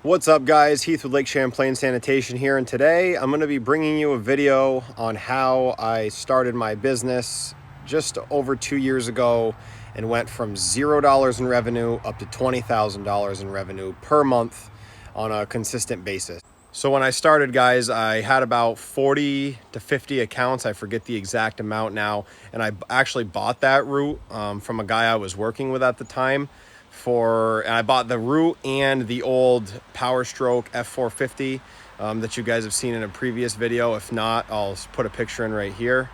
What's up guys, Heath with Lake Champlain Sanitation here, and today I'm going to be bringing you a video on how I started my business just over 2 years ago and went from $0 in revenue up to $20,000 in revenue per month on a consistent basis. So when I started, guys, I had about 40 to 50 accounts. I forget the exact amount now, and I actually bought that route from a guy I was working with at the time. And I bought the root and the old Power Stroke F450 that you guys have seen in a previous video. If not, I'll put a picture in right here.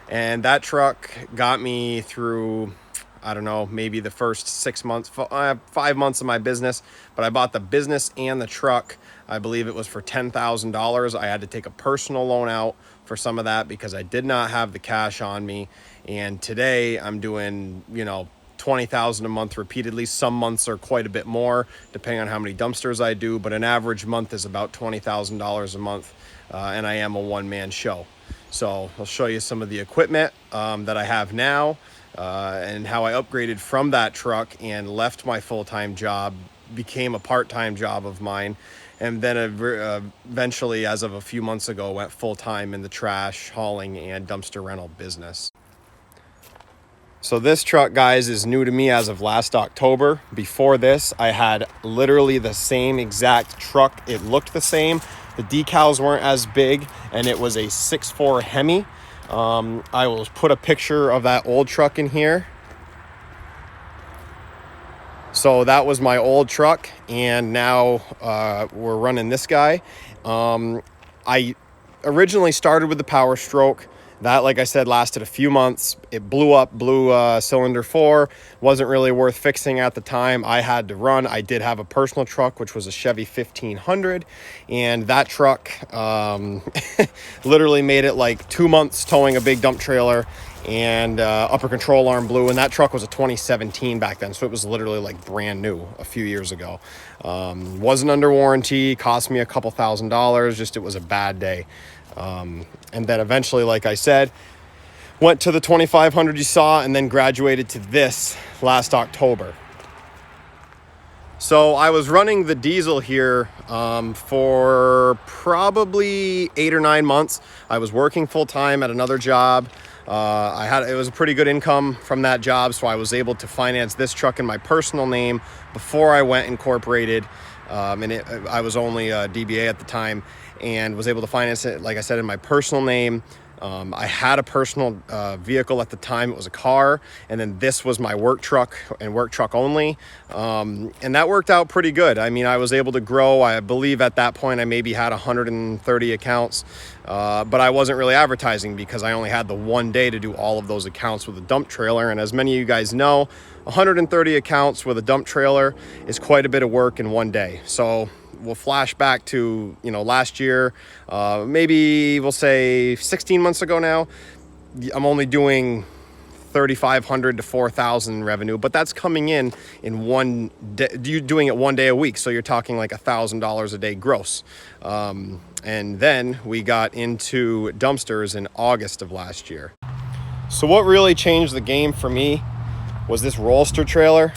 And that truck got me through, I don't know, maybe the first 5 months of my business. But I bought the business and the truck. I believe it was for $10,000. I had to take a personal loan out for some of that because I did not have the cash on me. And today I'm doing, $20,000 a month repeatedly. Some months are quite a bit more depending on how many dumpsters I do, but an average month is about $20,000 a month, and I am a one-man show. So I'll show you some of the equipment that I have now and how I upgraded from that truck and left my full-time job, became a part-time job of mine, and then eventually, as of a few months ago, went full-time in the trash hauling and dumpster rental business. So this truck, guys, is new to me as of last October. Before this, I had literally the same exact truck. It looked the same. The decals weren't as big, and it was a 6.4 Hemi. I will put a picture of that old truck in here. So that was my old truck, and now we're running this guy. I originally started with the Power Stroke. That, like I said, lasted a few months. It blew cylinder 4. Wasn't really worth fixing at the time. I had to run. I did have a personal truck, which was a Chevy 1500. And that truck literally made it like 2 months towing a big dump trailer, and upper control arm blew. And that truck was a 2017 back then. So it was literally like brand new a few years ago. Wasn't under warranty. Cost me a couple $1,000s. Just it was a bad day. And then eventually, like I said, went to the 2500 you saw, and then graduated to this last October. So I was running the diesel here for probably 8 or 9 months. I was working full time at another job. It was a pretty good income from that job, so I was able to finance this truck in my personal name before I went incorporated. I was only a DBA at the time, and was able to finance it, like I said, in my personal name. I had a personal vehicle at the time. It was a car, and then this was my work truck and work truck only. And that worked out pretty good. I mean, I was able to grow. I believe at that point I maybe had 130 accounts, but I wasn't really advertising because I only had the one day to do all of those accounts with a dump trailer. And as many of you guys know, 130 accounts with a dump trailer is quite a bit of work in one day. So we'll flash back to, last year, maybe we'll say 16 months ago now. I'm only doing 3,500 to 4,000 revenue, but that's coming in one day. You're doing it one day a week, so you're talking like $1,000 a day gross. And then we got into dumpsters in August of last year. So what really changed the game for me was this Rollster trailer.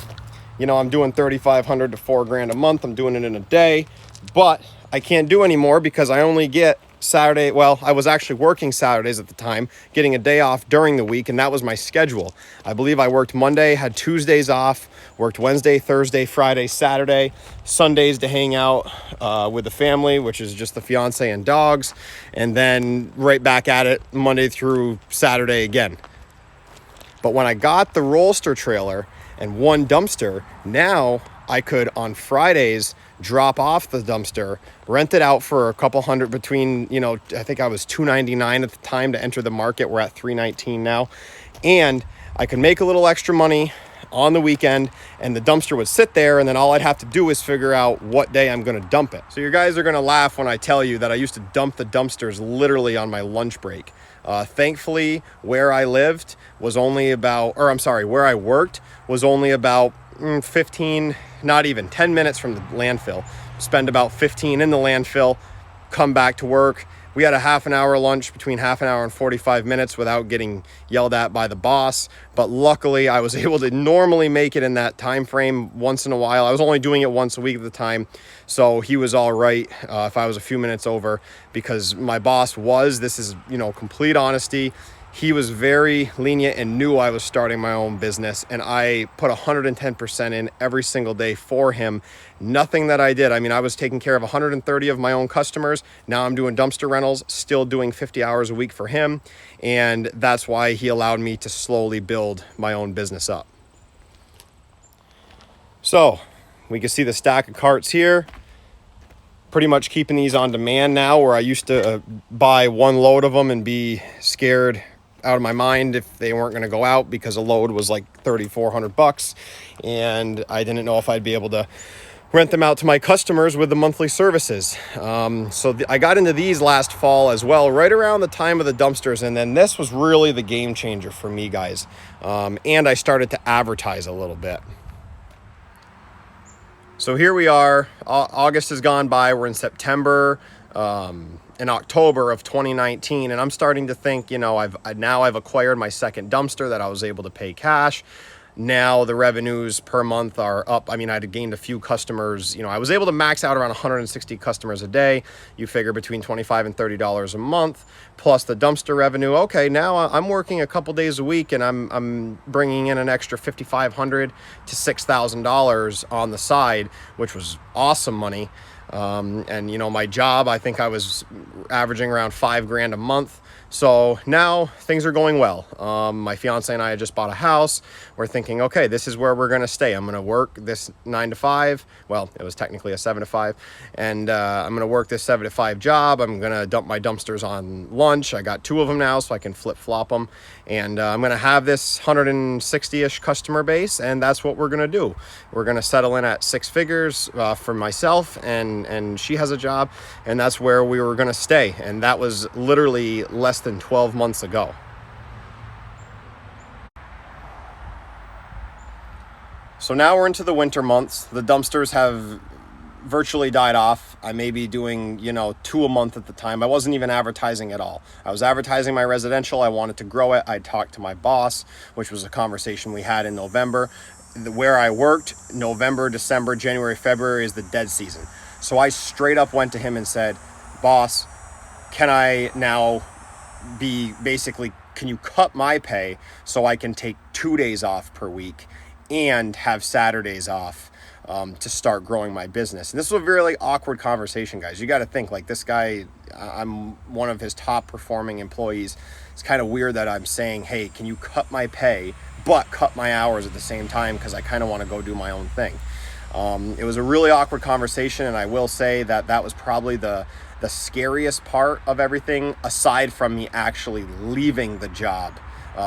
I'm doing 3,500 to $4,000 a month. I'm doing it in a day, but I can't do anymore because I only get Saturday. Well, I was actually working Saturdays at the time, getting a day off during the week, and that was my schedule. I believe I worked Monday, had Tuesdays off, worked Wednesday, Thursday, Friday, Saturday, Sundays to hang out with the family, which is just the fiance and dogs, and then right back at it Monday through Saturday again. But when I got the Rollster trailer and one dumpster, now I could on Fridays drop off the dumpster, rent it out for a couple hundred between, I think I was $299 at the time to enter the market. We're at $319 now. And I could make a little extra money on the weekend, and the dumpster would sit there, and then all I'd have to do is figure out what day I'm going to dump it. So you guys are going to laugh when I tell you that I used to dump the dumpsters literally on my lunch break. Thankfully, where I worked was only about 15, not even 10 minutes from the landfill. Spend about 15 in the landfill, come back to work, we had a half an hour lunch, between half an hour and 45 minutes, without getting yelled at by the boss. But luckily I was able to normally make it in that time frame once in a while. I was only doing it once a week at the time, so he was all right if I was a few minutes over, because my boss was, this is, complete honesty, he was very lenient and knew I was starting my own business, and I put 110% in every single day for him. Nothing that I did. I mean, I was taking care of 130 of my own customers. Now I'm doing dumpster rentals, still doing 50 hours a week for him. And that's why he allowed me to slowly build my own business up. So we can see the stack of carts here. Pretty much keeping these on demand now, where I used to buy one load of them and be scared out of my mind if they weren't going to go out, because a load was like $3,400, and I didn't know if I'd be able to rent them out to my customers with the monthly services. I got into these last fall as well, right around the time of the dumpsters, and then this was really the game changer for me, guys. And I started to advertise a little bit. So here we are. August has gone by. We're in September. In October of 2019, and I'm starting to think, I've acquired my second dumpster that I was able to pay cash. Now the revenues per month are up. I mean, I'd gained a few customers. I was able to max out around 160 customers a day. You figure between $25 and $30 a month, plus the dumpster revenue. Okay, now I'm working a couple days a week, and I'm bringing in an extra $5,500 to $6,000 on the side, which was awesome money. And my job, I think I was averaging around $5,000 a month. So now things are going well. My fiance and I had just bought a house. We're thinking, okay, this is where we're going to stay. I'm going to work this 9 to 5. Well, it was technically a 7 to 5. And I'm going to work this 7 to 5 job. I'm going to dump my dumpsters on lunch. I got 2 of them now, so I can flip flop them. And I'm going to have this 160-ish customer base, and that's what we're going to do. We're going to settle in at 6 figures for myself, and she has a job, and that's where we were going to stay. And that was literally less than 12 months ago. So now we're into the winter months. The dumpsters have virtually died off. I may be doing, 2 a month at the time. I wasn't even advertising at all. I was advertising my residential. I wanted to grow it. I talked to my boss, which was a conversation we had in November. Where I worked, November, December, January, February is the dead season. So I straight up went to him and said, boss, can I now can you cut my pay so I can take 2 days off per week and have Saturdays off to start growing my business? And this was a really awkward conversation, guys. You got to think, like, this guy, I'm one of his top performing employees. It's kind of weird that I'm saying, hey, can you cut my pay, but cut my hours at the same time, because I kind of want to go do my own thing. It was a really awkward conversation, and I will say that was probably the scariest part of everything, aside from me actually leaving the job,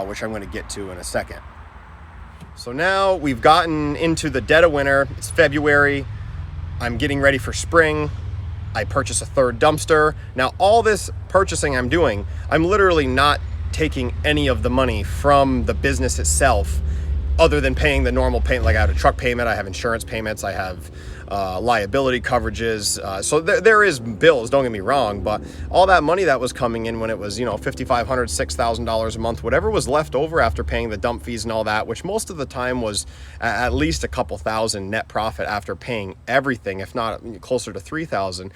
which I'm going to get to in a second. So now we've gotten into the dead of winter. It's February. I'm getting ready for spring. I purchase a 3rd dumpster. Now, all this purchasing I'm doing, I'm literally not taking any of the money from the business itself, other than paying the normal payment. Like, I have a truck payment, I have insurance payments, I have liability coverages. So there is bills, don't get me wrong, but all that money that was coming in when it was, $5,500, $6,000 a month, whatever was left over after paying the dump fees and all that, which most of the time was at least a couple thousand net profit after paying everything, if not closer to 3,000.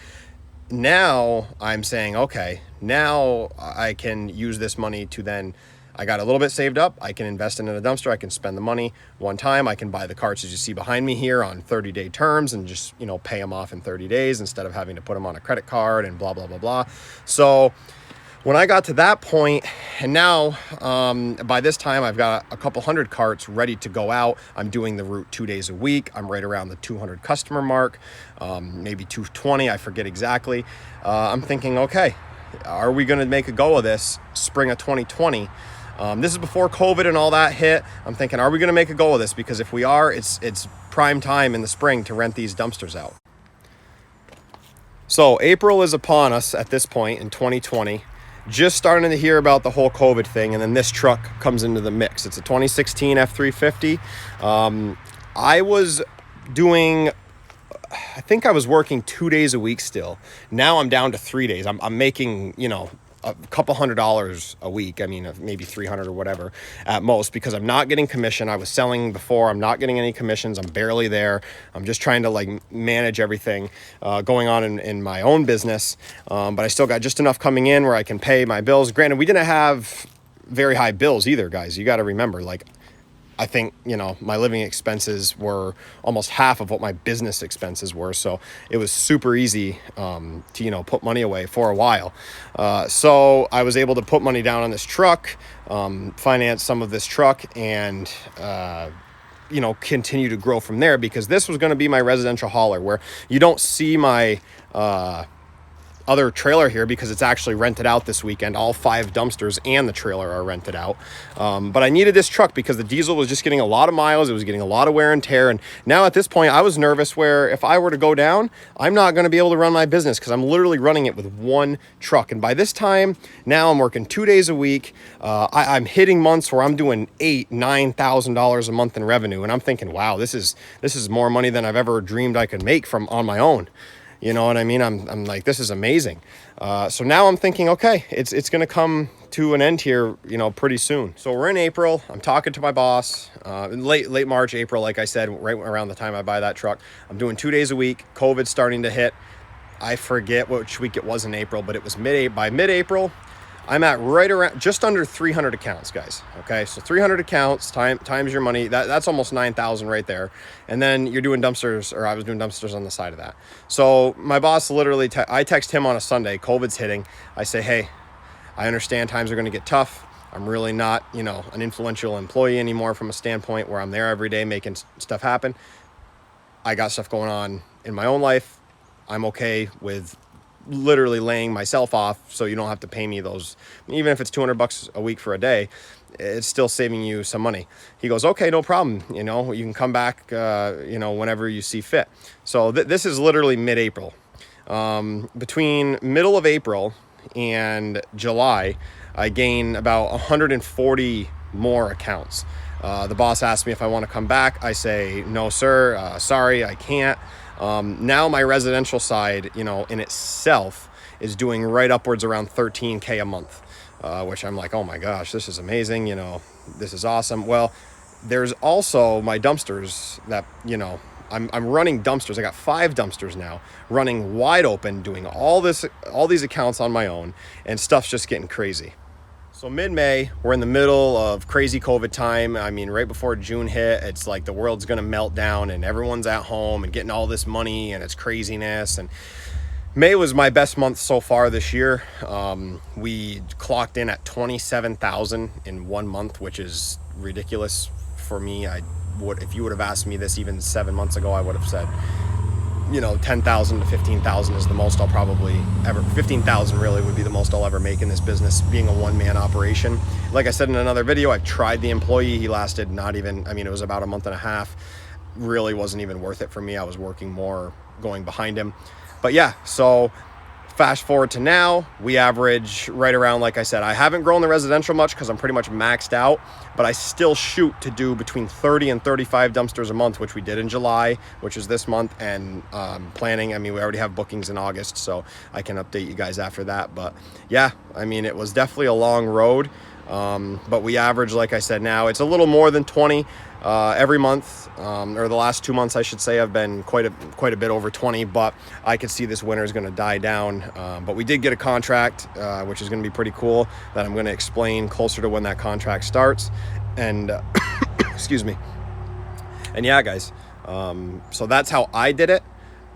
Now I'm saying, okay, now I can use this money to then, I got a little bit saved up. I can invest in a dumpster. I can spend the money one time. I can buy the carts, as you see behind me here, on 30-day terms and just, pay them off in 30 days instead of having to put them on a credit card and blah, blah, blah, blah. So when I got to that point, and now by this time I've got a couple hundred carts ready to go out. I'm doing the route 2 days a week. I'm right around the 200 customer mark, maybe 220. I forget exactly. I'm thinking, okay, are we going to make a go of this spring of 2020? This is before COVID and all that hit. I'm thinking, are we going to make a go of this? Because if we are, it's prime time in the spring to rent these dumpsters out. So April is upon us at this point in 2020. Just starting to hear about the whole COVID thing, and then this truck comes into the mix. It's a 2016 F350. I was doing I think I was working 2 days a week still. Now I'm down to 3 days. I'm making, a couple $100 a week. I mean, maybe 300 or whatever at most, because I'm not getting commission. I was selling before. I'm not getting any commissions. I'm barely there. I'm just trying to manage everything going on in my own business. But I still got just enough coming in where I can pay my bills. Granted, we didn't have very high bills either, guys. You got to remember, I think, my living expenses were almost half of what my business expenses were. So it was super easy to, put money away for a while. So I was able to put money down on this truck, finance some of this truck, and, continue to grow from there, because this was going to be my residential hauler, where you don't see my other trailer here because it's actually rented out this weekend. All 5 dumpsters and the trailer are rented out. But I needed this truck because the diesel was just getting a lot of miles. It was getting a lot of wear and tear. And now at this point, I was nervous where if I were to go down, I'm not going to be able to run my business because I'm literally running it with one truck. And by this time, now I'm working 2 days a week. I'm hitting months where I'm doing $8,000-$9,000 a month in revenue. And I'm thinking, wow, this is more money than I've ever dreamed I could make from on my own. You know what I mean? I'm like, this is amazing. So now I'm thinking, okay, it's going to come to an end here, pretty soon. So we're in April. I'm talking to my boss, late March, April, like I said, right around the time I buy that truck. I'm doing 2 days a week. COVID's starting to hit. I forget which week it was in April, but it was by mid-April. I'm at right around just under 300 accounts, guys. Okay, so 300 accounts times your money. That's almost 9,000 right there. And then you're doing dumpsters, or I was doing dumpsters on the side of that. So my boss literally, I text him on a Sunday. COVID's hitting. I say, hey, I understand times are going to get tough. I'm really not, an influential employee anymore from a standpoint where I'm there every day making stuff happen. I got stuff going on in my own life. I'm okay with literally laying myself off so you don't have to pay me those, even if it's $200 a week for a day, it's still saving you some money. He goes, okay, no problem. You can come back, whenever you see fit. So this is literally mid-April. Between middle of April and July, I gain about 140 more accounts. The boss asked me if I want to come back. I say, no, sir. Sorry, I can't. Now my residential side, in itself is doing right upwards around 13K a month, which I'm like, oh my gosh, this is amazing. This is awesome. Well, there's also my dumpsters that, I'm running dumpsters. I got 5 dumpsters now running wide open, doing all these accounts on my own, and stuff's just getting crazy. So mid-May, we're in the middle of crazy COVID time. I mean, right before June hit, it's like the world's going to melt down and everyone's at home and getting all this money and it's craziness. And May was my best month so far this year. We clocked in at 27,000 in 1 month, which is ridiculous for me. If you would have asked me this even 7 months ago, I would have said, 10,000 to 15,000 is the most I'll probably ever, 15,000 really would be the most I'll ever make in this business, being a one-man operation. Like I said in another video, I've tried the employee. He lasted it was about a month and a half. Really wasn't even worth it for me. I was working more going behind him. But yeah, so fast forward to now, we average right around, like I said, I haven't grown the residential much because I'm pretty much maxed out, but I still shoot to do between 30 and 35 dumpsters a month, which we did in July, which is this month, and planning. We already have bookings in August, so I can update you guys after that. But yeah, it was definitely a long road, but we average, like I said, now it's a little more than 20 every month, or the last 2 months, I should say, I've been quite a bit over 20, but I could see this winter is going to die down. But we did get a contract, which is going to be pretty cool, that I'm going to explain closer to when that contract starts. And excuse me. And yeah, guys, so that's how I did it.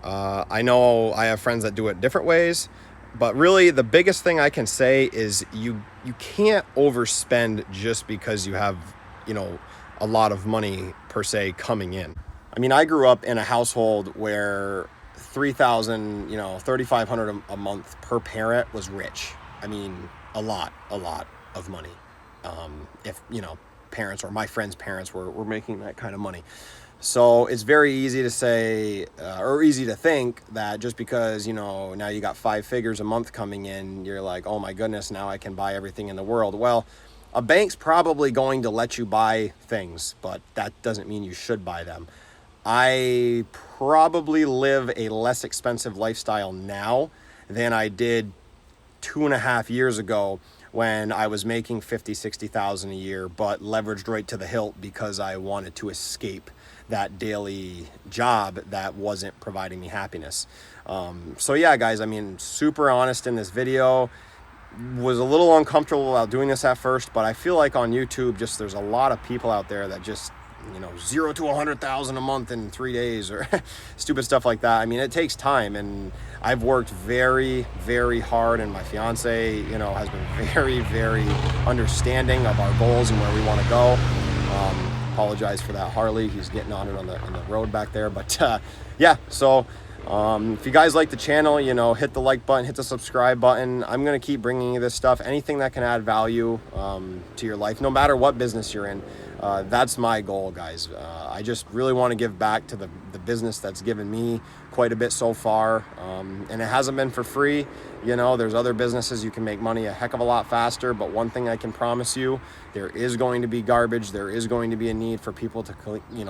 I know I have friends that do it different ways, but really the biggest thing I can say is you can't overspend just because you have, a lot of money per se coming in. I grew up in a household where $3,000, $3,500 a month per parent was rich. A lot of money. If, parents or my friends' parents were making that kind of money. So it's very easy to say, or easy to think that just because, now you got 5 figures a month coming in, you're like, oh my goodness, now I can buy everything in the world. Well, a bank's probably going to let you buy things, but that doesn't mean you should buy them. I probably live a less expensive lifestyle now than I did 2.5 years ago when I was making 50, 60,000 a year, but leveraged right to the hilt because I wanted to escape that daily job that wasn't providing me happiness. So yeah, guys, I mean, super honest in this video. Was a little uncomfortable while doing this at first, but I feel like on YouTube, just there's a lot of people out there that just, 0 to 100,000 a month in 3 days or stupid stuff like that. I mean, it takes time, and I've worked very, very hard, and my fiance, has been very, very understanding of our goals and where we want to go. Apologize for that Harley. He's getting on it on the road back there, but yeah. So if you guys like the channel, hit the like button, hit the subscribe button. I'm going to keep bringing you this stuff, anything that can add value to your life, no matter what business you're in. That's my goal, guys. I just really want to give back to the business that's given me quite a bit so far. And it hasn't been for free. There's other businesses you can make money a heck of a lot faster, but one thing I can promise you, there is going to be garbage. There is going to be a need for people to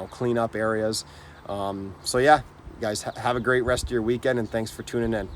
clean up areas. So yeah, guys, have a great rest of your weekend, and thanks for tuning in.